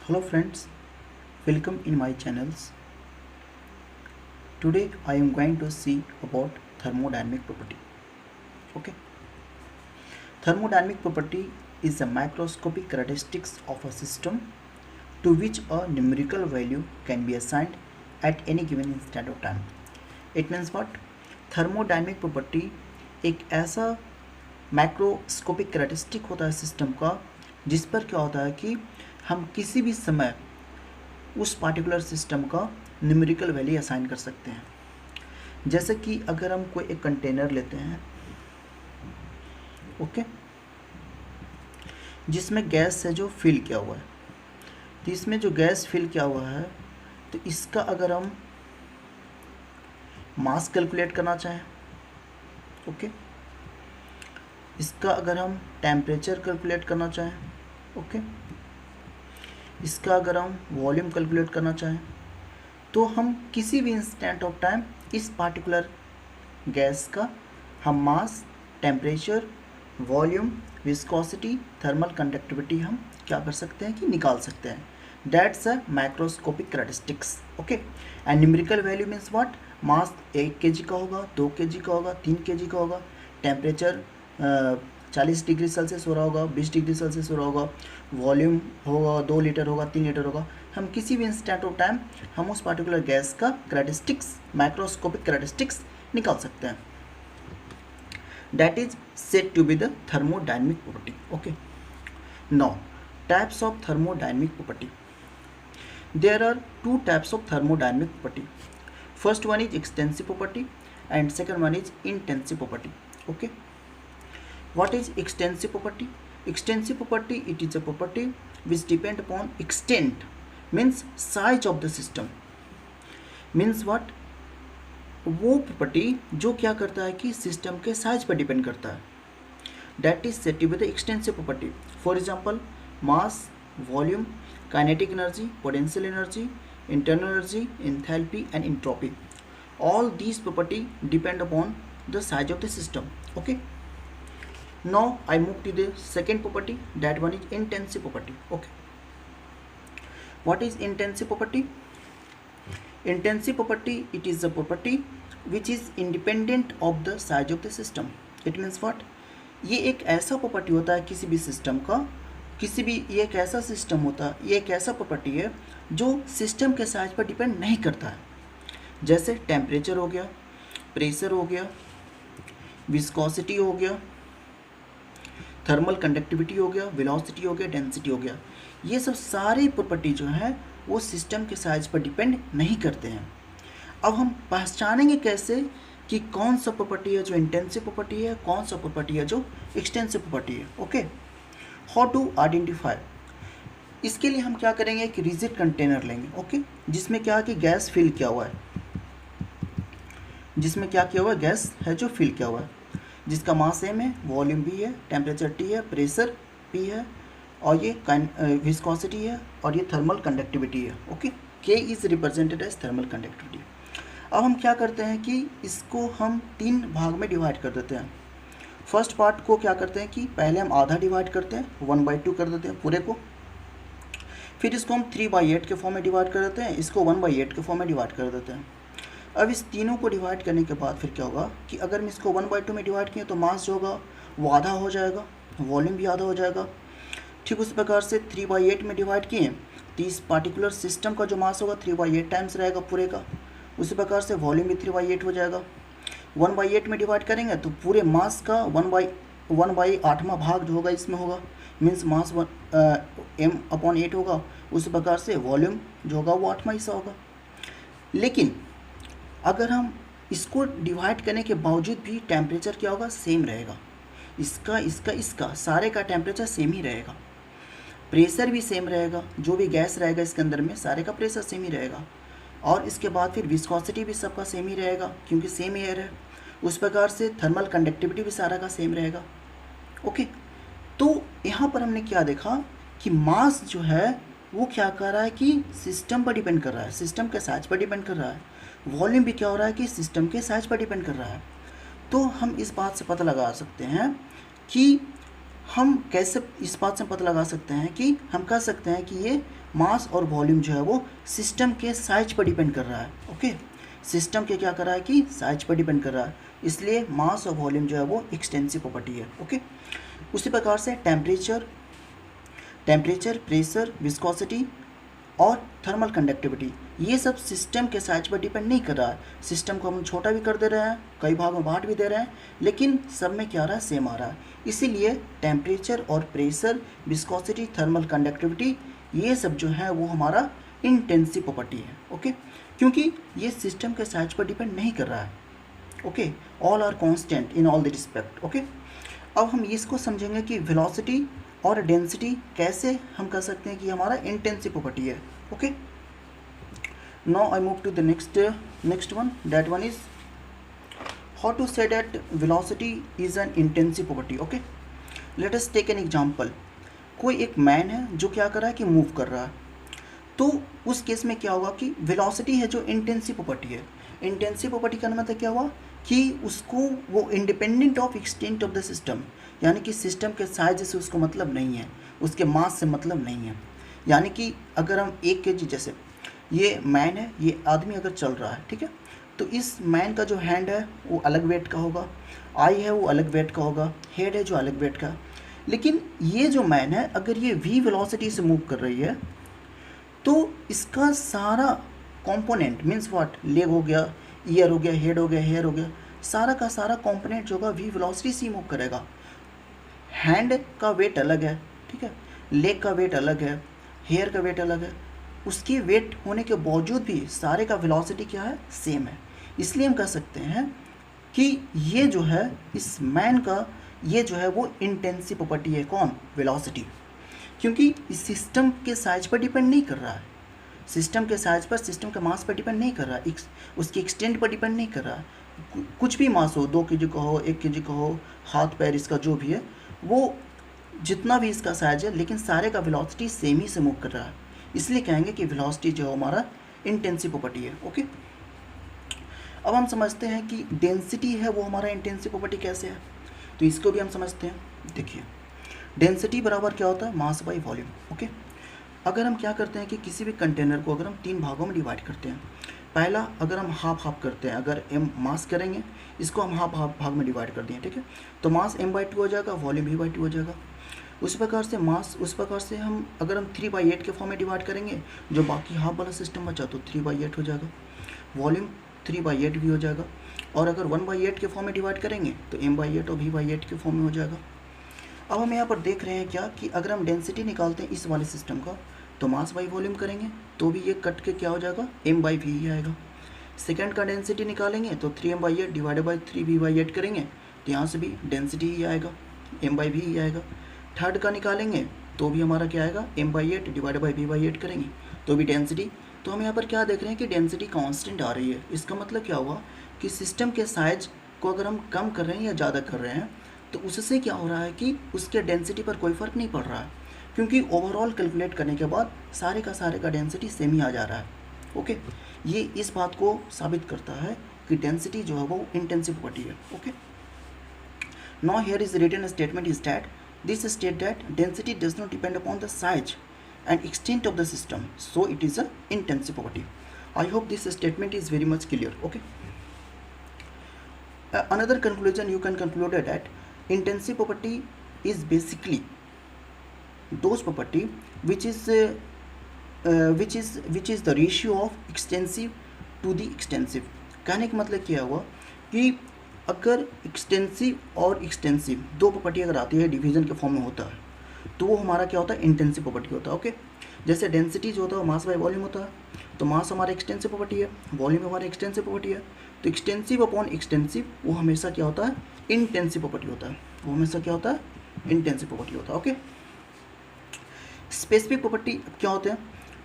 Hello friends, welcome in my channels. Today I am going to see about thermodynamic property. Okay. Thermodynamic property is a macroscopic characteristics of a system to which a numerical value can be assigned at any given instant of time. It means what? Thermodynamic property एक ऐसा macroscopic characteristic होता है system का जिस पर क्या होता है कि हम किसी भी समय उस पार्टिकुलर सिस्टम का न्यूमेरिकल वैल्यू असाइन कर सकते हैं। जैसे कि अगर हम कोई एक कंटेनर लेते हैं, ओके, जिसमें गैस है जो फिल किया हुआ है, तो इसमें जो गैस फिल किया हुआ है तो इसका अगर हम मास कैलकुलेट करना चाहें, ओके, इसका अगर हम टेम्परेचर कैलकुलेट करना चाहें, ओके, इसका अगर हम वॉल्यूम कैलकुलेट करना चाहें, तो हम किसी भी इंस्टेंट ऑफ टाइम इस पार्टिकुलर गैस का हम mass, temperature, volume, viscosity, thermal conductivity हम क्या कर सकते हैं कि निकाल सकते हैं। That's a macroscopic characteristics, okay. And numerical value means what? Mass 1 kg का होगा, 2 kg का होगा, 3 kg का होगा, टेम्परेचर 40 डिग्री सेल्सियस हो रहा होगा, 20 डिग्री सेल्सियस हो रहा होगा, वॉल्यूम होगा 2 लीटर होगा, 3 लीटर होगा। हम किसी भी इंस्टेंट ऑफ टाइम हम उस पार्टिकुलर गैस का कैरेक्टरिस्टिक्स, मैक्रोस्कोपिक कैरेक्टरिस्टिक्स निकाल सकते हैं। That is said to be the thermodynamic property, okay. Now types of thermodynamic property. There are two types of thermodynamic property. First one is extensive property and second one is intensive property. Okay. What is extensive property? Extensive property, it is a property which depend upon extent, means size of the system. Means what? वो property जो क्या करता है कि system के size पर depend करता है. That is said to be the extensive property. For example, mass, volume, kinetic energy, potential energy, internal energy, enthalpy and entropy. All these property depend upon the size of the system. Okay. Now I move to the second property. That one is intensive property. Okay. What is intensive property? Intensive property, it is a property which is independent of the size of the system. It means what? ये एक ऐसा property होता है किसी भी system का, ये एक ऐसा सिस्टम होता है, ये एक ऐसा प्रॉपर्टी है जो सिस्टम के साइज पर डिपेंड नहीं करता है. जैसे टेम्परेचर हो गया, प्रेशर हो गया, विस्कोसिटी हो गया, थर्मल कंडक्टिविटी हो गया, वेलोसिटी हो गया, डेंसिटी हो गया. ये सब सारी प्रॉपर्टी जो है वो सिस्टम के साइज पर डिपेंड नहीं करते हैं. अब हम पहचानेंगे कैसे कि कौन सा प्रॉपर्टी है जो इंटेंसिव प्रॉपर्टी है, कौन सा प्रॉपर्टी है जो एक्सटेंसिव प्रॉपर्टी है. ओके. How to identify? इसके लिए हम क्या करेंगे, एक रिजिड कंटेनर लेंगे, ओके, जिसमें क्या है कि गैस फिल किया हुआ है, जिसमें क्या किया हुआ है, गैस है जो फिल किया हुआ है, जिसका मास m है, वॉल्यूम v है, टेम्परेचर T है, प्रेशर P है, और ये विस्कोसिटी है, और ये थर्मल कंडक्टिविटी है. Okay. K is represented as thermal conductivity. अब हम क्या करते हैं कि इसको हम 3 भाग में डिवाइड कर देते हैं. फर्स्ट पार्ट को क्या करते हैं कि पहले हम आधा डिवाइड करते हैं, 1/2 कर देते हैं पूरे को. फिर इसको हम 3/8 के फॉर्म में डिवाइड कर देते हैं, इसको 1/8 के फॉर्म में डिवाइड कर देते हैं. अब इस तीनों को डिवाइड करने के बाद फिर क्या होगा कि अगर हम इसको 1/2 में डिवाइड किए तो मास जो होगा वो आधा हो जाएगा, वॉल्यूम भी आधा हो जाएगा. ठीक उस प्रकार से 3/8 में डिवाइड किए तो इस पार्टिकुलर सिस्टम का जो मास होगा 3/8 टाइम्स रहेगा पूरे का. उसी प्रकार से वॉल्यूम भी 3/8 हो जाएगा. 1/8 में डिवाइड करेंगे तो पूरे मास का 1/8वां भाग जो होगा इसमें होगा, मीन्स मास m/8 होगा. उसी प्रकार से वॉल्यूम जो होगा वो 8वां हिस्सा होगा. लेकिन अगर हम इसको डिवाइड करने के बावजूद भी टेम्परेचर क्या होगा, सेम रहेगा. इसका सारे का टेम्परेचर सेम ही रहेगा, प्रेशर भी सेम रहेगा, जो भी गैस रहेगा इसके अंदर में सारे का प्रेशर सेम ही रहेगा. और इसके बाद फिर विस्कोसिटी भी सबका सेम ही रहेगा क्योंकि सेम एयर है. उस प्रकार से थर्मल कंडक्टिविटी भी सारा का सेम रहेगा. ओके. तो यहाँ पर हमने क्या देखा कि मास जो है वो क्या कर रहा है कि सिस्टम पर डिपेंड कर रहा है, सिस्टम के साइज पर डिपेंड कर रहा है. वॉल्यूम भी क्या हो रहा है कि सिस्टम के साइज पर डिपेंड कर रहा है. तो हम इस बात से पता लगा सकते हैं कि हम कैसे इस बात से पता लगा सकते हैं कि हम कह सकते हैं कि ये मास और वॉल्यूम जो है वो सिस्टम के साइज पर डिपेंड कर रहा है। ओके, सिस्टम के क्या कर रहा है कि साइज पर डिपेंड कर रहा है, इसलिए मास और वॉल्यूम जो है वो एक्सटेंसिव प्रॉपर्टी है। ओके, उसी प्रकार से टेम्परेचर, प्रेशर, विस्कोसिटी और थर्मल कंडक्टिविटी, ये सब सिस्टम के साइज पर डिपेंड नहीं कर रहा है। सिस्टम को हम छोटा भी कर दे रहे हैं, कई भागों में बांट भी दे रहे हैं, लेकिन सब में क्या आ रहा है, सेम आ रहा है। इसीलिए टेम्परेचर और प्रेशर, विस्कोसिटी, थर्मल कंडक्टिविटी, ये सब जो है वो हमारा इंटेंसिव प्रॉपर्टी है। ओके, क्योंकि ये सिस्टम के साइज पर डिपेंड नहीं कर रहा है। Okay, all are constant in all the respect. Okay, अब हम इसको समझेंगे कि वेलोसिटी और डेंसिटी कैसे हम कह सकते हैं कि हमारा इंटेंसिव प्रॉपर्टी है। Okay, now I move to the next one, that one is how to say that velocity is an intensive property. Okay, let us take an example. कोई एक मैन है जो क्या कर रहा है कि मूव कर रहा है, तो उस केस में क्या होगा कि वेलोसिटी है जो इंटेंसिव प्रॉपर्टी है। इंटेंसिव प्रॉपर्टी का मतलब क्या हुआ कि उसको वो independent of extent of the system, यानी कि सिस्टम के साइज से उसको मतलब नहीं है, उसके मास से मतलब नहीं है। यानी कि अगर हम 1 kg, जैसे ये मैन है, ये आदमी अगर चल रहा है, ठीक है, तो इस मैन का जो हैंड है वो अलग वेट का होगा, आई है वो अलग वेट का होगा, हेड है जो अलग वेट का। लेकिन ये जो मैन है अगर ये v वेलोसिटी से मूव कर रही है तो इसका सारा कंपोनेंट मीन्स व्हाट, लेग हो गया, ईयर हो गया, हेड हो गया, हेयर हो गया, सारा का सारा कंपोनेंट जो होगा v वेलोसिटी से मूव करेगा। हैंड का वेट अलग है, ठीक है, लेग का वेट अलग है, हेयर का वेट अलग है, उसकी वेट होने के बावजूद भी सारे का वेलोसिटी क्या है, सेम है। इसलिए हम कह सकते हैं कि ये जो है इस मैन का ये जो है वो इंटेंसिव प्रॉपर्टी है। कौन, वेलोसिटी, क्योंकि इस सिस्टम के साइज पर डिपेंड नहीं कर रहा है, सिस्टम के साइज पर, सिस्टम के मास पर डिपेंड नहीं कर रहा है, उसकी एक्सटेंट पर डिपेंड नहीं कर रहा है। कुछ भी मास हो, 2 kg का हो, 1 kg का हो, हाथ पैर इसका जो भी है, वो जितना भी इसका साइज है, लेकिन सारे का वेलोसिटी सेम ही से मूव कर रहा है। इसलिए कहेंगे कि वेलोसिटी जो है हमारा इंटेंसिव प्रॉपर्टी है। ओके, अब हम समझते हैं कि डेंसिटी है वो हमारा इंटेंसिव प्रॉपर्टी कैसे है, तो इसको भी हम समझते हैं। देखिए, डेंसिटी बराबर क्या होता है, मास बाई वॉल्यूम। ओके, अगर हम क्या करते हैं कि किसी भी कंटेनर को अगर हम 3 भागों में डिवाइड करते हैं, पहला अगर हम हाफ हाफ करते हैं, अगर m मास करेंगे, इसको हम हाफ हाफ भाग में डिवाइड कर दिए, ठीक है, तो मास m/2 हो जाएगा, वॉल्यूम v/2 हो जाएगा। उस प्रकार से मास, उस प्रकार से हम अगर हम 3/8 के फॉर्म में डिवाइड करेंगे, जो बाकी हाफ वाला सिस्टम बचा तो 3/8 हो जाएगा, वॉल्यूम 3/8 भी हो जाएगा। और अगर 1/8 के फॉर्म में डिवाइड करेंगे तो m/8 और v/8 के फॉर्म में हो जाएगा। अब हम यहाँ पर देख रहे हैं क्या कि अगर हम डेंसिटी निकालते हैं इस वाले सिस्टम का, तो मास बाई वॉल्यूम करेंगे तो भी ये कट के क्या हो जाएगा, m/v ही आएगा। सेकंड का डेंसिटी निकालेंगे तो 3m/8 डिवाइडेड बाई 3v/8 करेंगे तो यहाँ से भी डेंसिटी ही आएगा, m/v ही आएगा। थर्ड का निकालेंगे तो भी हमारा क्या आएगा, m/8 डिवाइडेड बाई v/8 करेंगे तो भी डेंसिटी। तो हम यहाँ पर क्या देख रहे हैं कि डेंसिटी कांस्टेंट आ रही है। इसका मतलब क्या हुआ कि सिस्टम के साइज को अगर हम कम कर रहे हैं या ज़्यादा कर रहे हैं तो उससे क्या हो रहा है कि उसके डेंसिटी पर कोई फ़र्क नहीं पड़ रहा है, क्योंकि ओवरऑल कैलकुलेट करने के बाद सारे का डेंसिटी सेम ही आ जा रहा है। ओके, ये इस बात को साबित करता है कि डेंसिटी जो है वो इंटेंसिव प्रॉपर्टी है। Okay, now here is written statement is that this state that density does not depend upon the size and extent of the system, so it is a intensive property. I hope this statement is very much clear. Okay, another conclusion you can conclude that intensive property is basically those property which is the ratio of extensive to the extensive. कहने का मतलब क्या हुआ कि अगर extensive और extensive दो property अगर आती है, डिवीजन के फॉर्म में होता है, तो वो हमारा क्या होता है, इंटेंसिव प्रॉपर्टी होता है। ओके, जैसे डेंसिटी जो होता है मास बाय वॉल्यूम होता है, तो मास हमारा एक्सटेंसिव प्रॉपर्टी है, वॉल्यूम हमारा एक्सटेंसिव प्रॉपर्टी है, तो एक्सटेंसिव अपॉन एक्सटेंसिव वो हमेशा क्या होता है, इंटेंसिव प्रॉपर्टी होता है, वो हमेशा क्या होता है, इंटेंसिव प्रॉपर्टी होता है। ओके, स्पेसिफिक प्रॉपर्टी क्या होते हैं,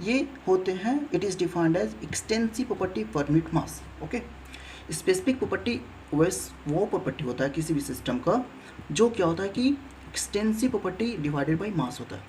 ये होते हैं, it is defined as extensive property per unit mass. Okay, specific property वो प्रॉपर्टी होता है किसी भी सिस्टम का जो क्या होता है कि extensive property divided by mass होता है।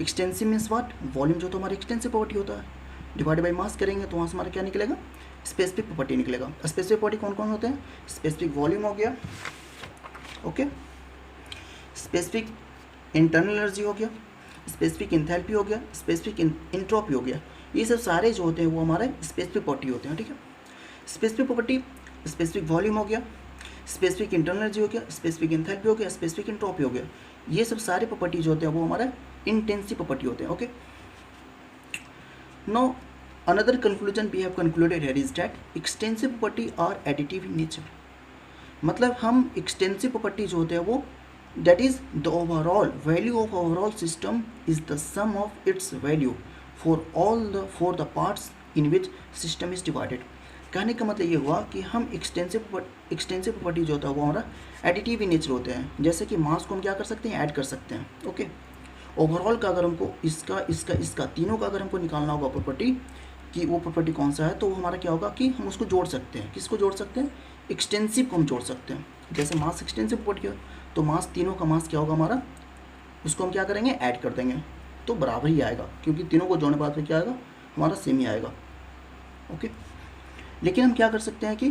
एक्सटेंसिव मीन्स व्हाट, वॉल्यूम जो तो हमारा एक्सटेंसिव प्रॉपर्टी होता है, डिवाइडेड बाई मास करेंगे तो वहाँ से हमारा क्या निकलेगा, स्पेसिफिक प्रॉपर्टी निकलेगा। स्पेसिफिक प्रॉपर्टी कौन कौन होते हैं, स्पेसिफिक वॉल्यूम हो गया, ओके, स्पेसिफिक इंटरनल एनर्जी हो गया, स्पेसिफिक इंथैल्पी हो गया, स्पेसिफिक इंट्रोपी हो गया। ये सब सारे जो होते हैं वो हमारे स्पेसिफिक प्रॉपर्टी होते हैं, ठीक है। स्पेसिफिक प्रॉपर्टी, स्पेसिफिक वॉल्यूम हो गया, स्पेसिफिक इंटरनल एनर्जी हो गया, स्पेसिफिक इंथैल्पी हो गया, स्पेसिफिक इंट्रोपी हो गया। ये सब सारे प्रॉपर्टी जो होते हैं वो हमारे इंटेंसिव प्रॉपर्टी होते हैं, okay. Now another conclusion we have concluded here is that extensive property are additive in nature। मतलब हम extensive property जो होते हैं वो that is the overall value of overall system is the sum of its value for the parts in which system is divided। कहने का मतलब ये हुआ कि हम एक्सटेंसिव प्रॉपर्टी जो होता है वो हमारा एडिटिव इन नेचर होते हैं। जैसे कि मास को हम क्या कर सकते हैं, ऐड कर सकते हैं, ओके। ओवरऑल का अगर हमको इसका तीनों का अगर हमको निकालना होगा प्रॉपर्टी कि वो प्रॉपर्टी कौन सा है, तो वो हमारा क्या होगा कि हम उसको जोड़ सकते हैं। किसको जोड़ सकते हैं, एक्सटेंसिव को हम जोड़ सकते हैं। जैसे मास एक्सटेंसिव प्रॉपर्टी है तो मास, तीनों का मास क्या होगा हमारा, उसको हम क्या करेंगे, ऐड कर देंगे तो बराबर ही आएगा, क्योंकि तीनों को जोड़ने बाद में क्या आएगा, हमारा सेम ही आएगा, ओके। लेकिन हम क्या कर सकते हैं कि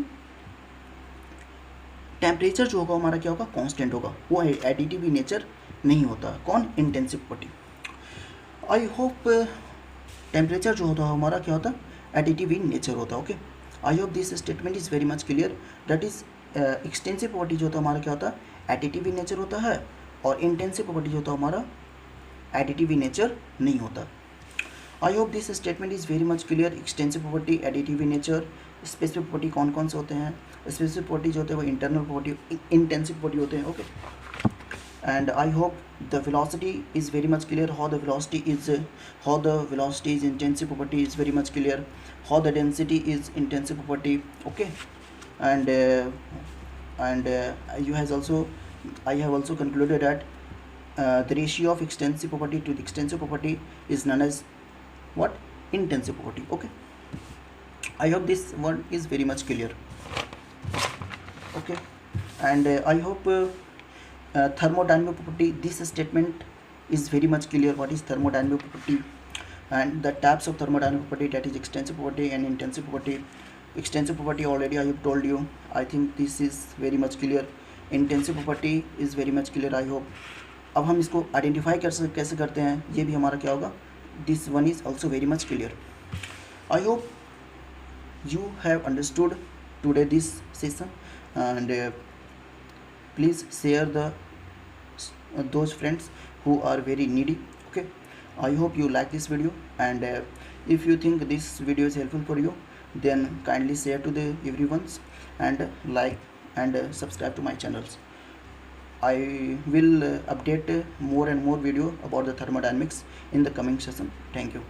टेम्परेचर जो होगा हमारा क्या होगा, कांस्टेंट होगा, वो एडिटिव इन नेचर नहीं होता। कौन, intensive property. I hope temperature जो होता है हमारा क्या होता है, एडिटिव इन नेचर होता है, okay. I hope this statement is very much clear. That is extensive property जो होता है हमारा क्या होता है, एडिटिव इन नेचर होता है, और इंटेंसिव प्रॉपर्टी जो होता है हमारा एडिटिव इन नेचर नहीं होता। I hope this statement is very much clear. Extensive property, additive in nature, specific property कौन कौन से होते हैं, स्पेसिफिक प्रॉपर्टी जो होते हैं वो इंटरनल प्रॉपर्टी, इंटेंसिव प्रॉपर्टी होते हैं, okay. And I hope the velocity is very much clear, how the velocity is intensive property is very much clear, how the density is intensive property, okay. And I have also concluded that the ratio of extensive property to the extensive property is known as what, intensive property, okay. I hope this one is very much clear, okay. And I hope thermodynamic property, this statement is very much clear. What is thermodynamic property and the types of thermodynamic property, that is extensive property and intensive property. Extensive property already I have told you, I think this is very much clear. Intensive property is very much clear, I hope. अब हम इसको identify कैसे करते हैं, ये भी हमारा क्या होगा, this one is also very much clear. I hope you have understood today this session, and please share those friends who are very needy, okay. I hope you like this video, and if you think this video is helpful for you, then kindly share to everyone, and like and subscribe to my channels. I will update more and more video about the thermodynamics in the coming session. Thank you.